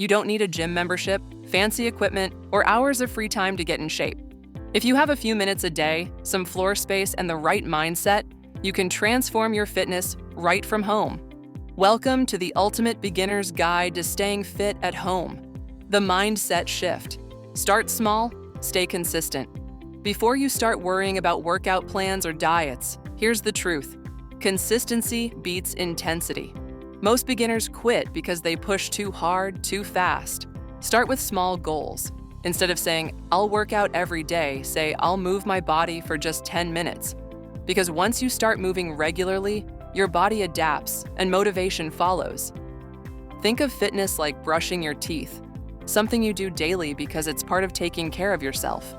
You don't need a gym membership, fancy equipment, or hours of free time to get in shape. If you have a few minutes a day, some floor space, and the right mindset, you can transform your fitness right from home. Welcome to the ultimate beginner's guide to staying fit at home. The Mindset Shift. Start small, stay consistent. Before you start worrying about workout plans or diets, here's the truth. Consistency beats intensity. Most beginners quit because they push too hard, too fast. Start with small goals. Instead of saying, I'll work out every day, say, I'll move my body for just 10 minutes. Because once you start moving regularly, your body adapts and motivation follows. Think of fitness like brushing your teeth, something you do daily because it's part of taking care of yourself.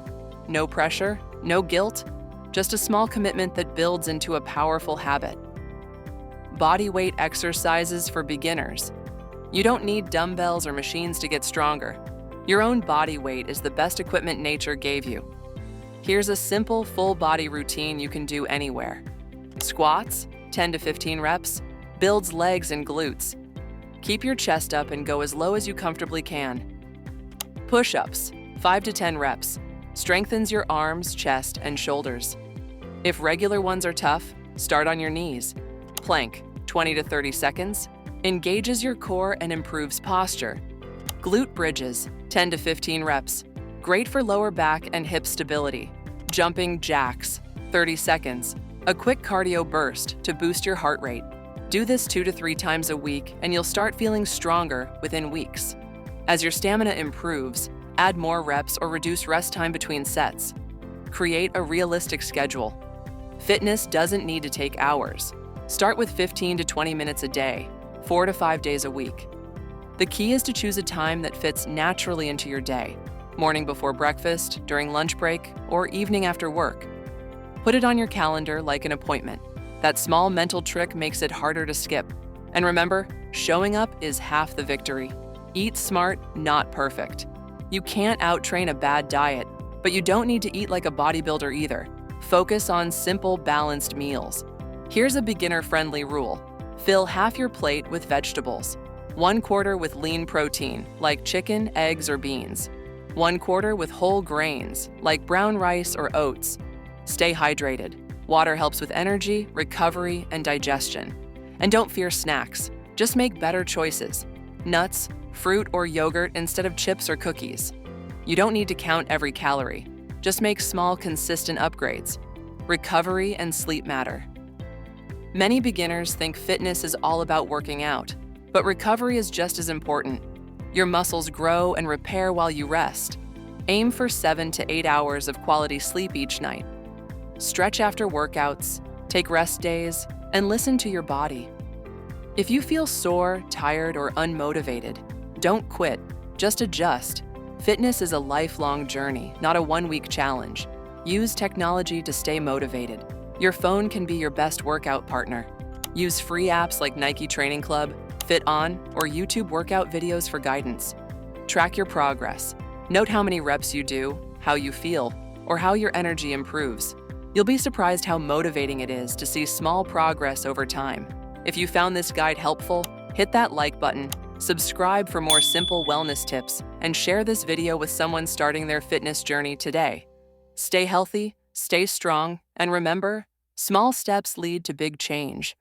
No pressure, no guilt, just a small commitment that builds into a powerful habit. Body weight exercises for beginners. You don't need dumbbells or machines to get stronger. Your own body weight is the best equipment nature gave you. Here's a simple full body routine you can do anywhere. Squats, 10 to 15 reps, builds legs and glutes. Keep your chest up and go as low as you comfortably can. Push-ups, 5 to 10 reps, strengthens your arms, chest, and shoulders. If regular ones are tough, start on your knees. Plank, 20 to 30 seconds, engages your core and improves posture. Glute bridges, 10 to 15 reps, great for lower back and hip stability. Jumping jacks, 30 seconds, a quick cardio burst to boost your heart rate. Do this 2 to 3 times a week and you'll start feeling stronger within weeks. As your stamina improves, add more reps or reduce rest time between sets. Create a realistic schedule. Fitness doesn't need to take hours. Start with 15 to 20 minutes a day, 4 to 5 days a week. The key is to choose a time that fits naturally into your day, morning before breakfast, during lunch break, or evening after work. Put it on your calendar like an appointment. That small mental trick makes it harder to skip. And remember, showing up is half the victory. Eat smart, not perfect. You can't out-train a bad diet, but you don't need to eat like a bodybuilder either. Focus on simple, balanced meals. Here's a beginner-friendly rule. Fill half your plate with vegetables. 1/4 with lean protein, like chicken, eggs, or beans. 1/4 with whole grains, like brown rice or oats. Stay hydrated. Water helps with energy, recovery, and digestion. And don't fear snacks. Just make better choices. Nuts, fruit, or yogurt instead of chips or cookies. You don't need to count every calorie. Just make small, consistent upgrades. Recovery and sleep matter. Many beginners think fitness is all about working out, but recovery is just as important. Your muscles grow and repair while you rest. Aim for 7 to 8 hours of quality sleep each night. Stretch after workouts, take rest days, and listen to your body. If you feel sore, tired, or unmotivated, don't quit, just adjust. Fitness is a lifelong journey, not a one-week challenge. Use technology to stay motivated. Your phone can be your best workout partner. Use free apps like Nike Training Club, Fit On, or YouTube workout videos for guidance. Track your progress. Note how many reps you do, how you feel, or how your energy improves. You'll be surprised how motivating it is to see small progress over time. If you found this guide helpful, hit that like button, subscribe for more simple wellness tips, and share this video with someone starting their fitness journey today. Stay healthy, stay strong, and remember, small steps lead to big change.